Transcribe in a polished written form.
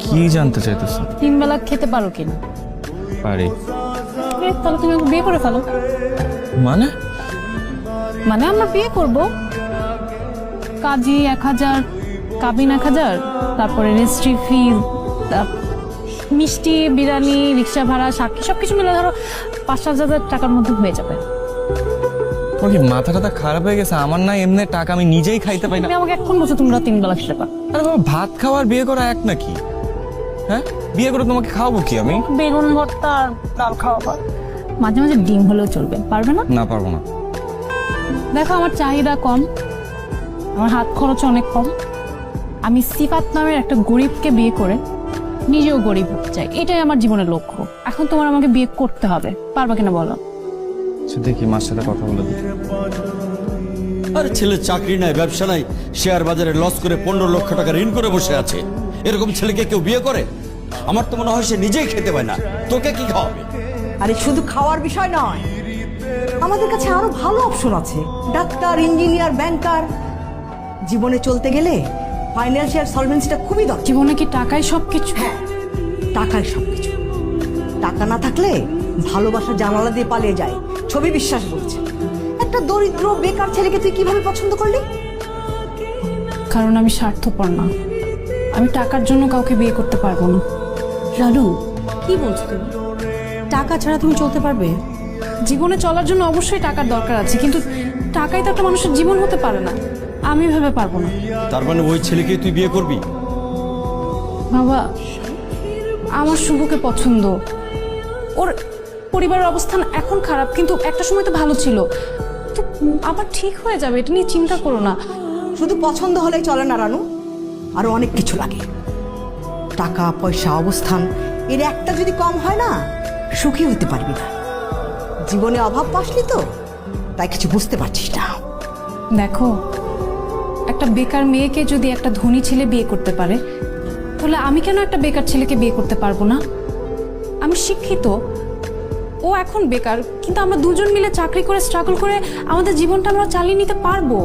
কি জানতে চাইতেছো? 3 বেলা খেতে পারো কিনা? পারি। তাহলে তুমি আমাকে বিয়ে করে ফেলো। মানে? মানে আমরা বিয়ে করব, কাজী 1000, কাবিন 1000, তারপরে রেজিস্ট্রি ফি, মিষ্টি, বিরিয়ানি, রিক্সা ভাড়া, সাক্ষী সবকিছু মিলে ধরো 5-7 হাজার টাকার মধ্যে হয়ে যাবে। ওর কি মাথাটা খারাপ হয়ে গেছে? আমার না এমনি টাকা আমি নিজেই খাইতে পাই না। তুমি আমাকে এখন বলছো তোমরা 3 বেলা খেতে পারো? আরে বাবা, ভাত খাওয়ার বিয়ে করা এক নাকি? হ্যাঁ, বিয়ে করে তোমাকে খাওয়াবো কি আমি? বেগুন ভর্তা আর ডাল খাওয়াবো, মাঝে মাঝে ডিম হলেও চলবে। পারবে না? না, পারবো না। দেখো আমার চাহিদা কম, আমার হাত খরচ অনেক কম। আমি সিফাত নামের একটা গরিবকে বিয়ে করে নিজেও গরিব হতে চাই, এটাই আমার জীবনের লক্ষ্য। এখন তোমার আমাকে বিয়ে করতে হবে, পারবা কিনা বলো? দেখি মার সাথে কথা বলে দিই। আরে ছেলের চাকরি নাই, ব্যবসা নাই, শেয়ার বাজারে লস করে 15 লক্ষ টাকা ঋণ করে বসে আছে। এরকম ছেলেকে কেউ বিয়ে করে? আমার তো মনে হয় সে নিজেই খেতে পায় না, তোকে কি খাওয়াবে? আরে শুধু খাওয়ার বিষয় নয়, আমাদের কাছে আরো ভালো অপশন আছে। ডাক্তার, ইঞ্জিনিয়ার, ব্যাংকার। জীবনে চলতে গেলে ফাইন্যান্সিয়াল সলভেন্সিটা খুবই দরকার। জীবনে কি টাকাই সবকিছু? হ্যাঁ, টাকাই সবকিছু। টাকা না থাকলে ভালোবাসা জানালা দিয়ে পালিয়ে যায়, ছবি বিশ্বাস বলছে। একটা দরিদ্র বেকার ছেলেকে তুই কিভাবে পছন্দ করলি? কারণ আমি স্বার্থপর না, আমি টাকার জন্য কাউকে বিয়ে করতে পারবো না। রানু, কি বলছো তুমি? টাকা ছাড়া তুমি চলতে পারবে? জীবনে চলার জন্য অবশ্যই টাকার দরকার আছে, কিন্তু টাকাই তো একটা মানুষের জীবন হতে পারে না। আমি ভেবে পারবো না। তার মানে ওই ছেলেকে তুই বিয়ে করবি? বাবা, আমার শুভকে পছন্দ। ওর পরিবারের অবস্থান এখন খারাপ, কিন্তু একটা সময় তো ভালো ছিল। তো আবার ঠিক হয়ে যাবে, এটা নিয়ে চিন্তা করো না। শুধু পছন্দ হলেই চলে না রানু, আরো অনেক কিছু লাগে। টাকা, পয়সা, অবস্থান, এর একটা যদি কম হয় না, সুখী হতে পারবি না। জীবনে অভাব পাসলি তো, তাই কিছু বুঝতে পারছিস না। দেখো, একটা বেকার মেয়েকে যদি একটা ধনী ছেলে বিয়ে করতে পারে, তাহলে আমি কেন একটা বেকার ছেলেকে বিয়ে করতে পারবো না? আমি শিক্ষিত, ও এখন বেকার, কিন্তু আমরা দুজন মিলে চাকরি করে স্ট্রাগল করে আমাদের জীবনটা আমরা চালিয়ে নিতে পারবো।